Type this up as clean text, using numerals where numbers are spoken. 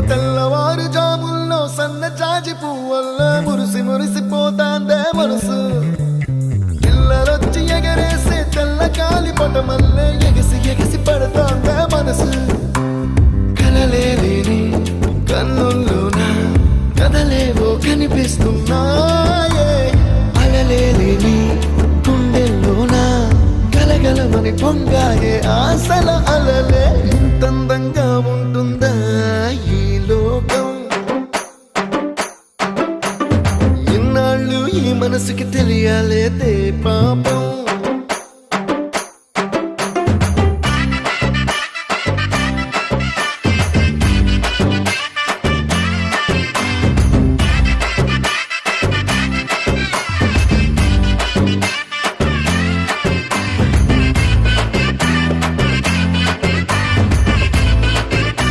తెల్లవారు జాముల్లో సన్న జాజి పువ్వల్ల మురిసి మురిసిపోతాందే మనసు పిల్లలొచ్చి ఎగరేసే తెల్ల కాలి పటమల్లే ఎగిసి ఎగిసి పడతాందే మనసు కలలేని కన్నుల్లోన కదలేవో కనిపిస్తున్నాయే అలలేని గుండెల్లోన గలగలమని పొంగాయే ఆశల అలలే ఇంతందంగా ఉంటుందా ఈ లోకం ఇన్నాళ్ళు ఈ మనసుకి తెలియాలేదే పాప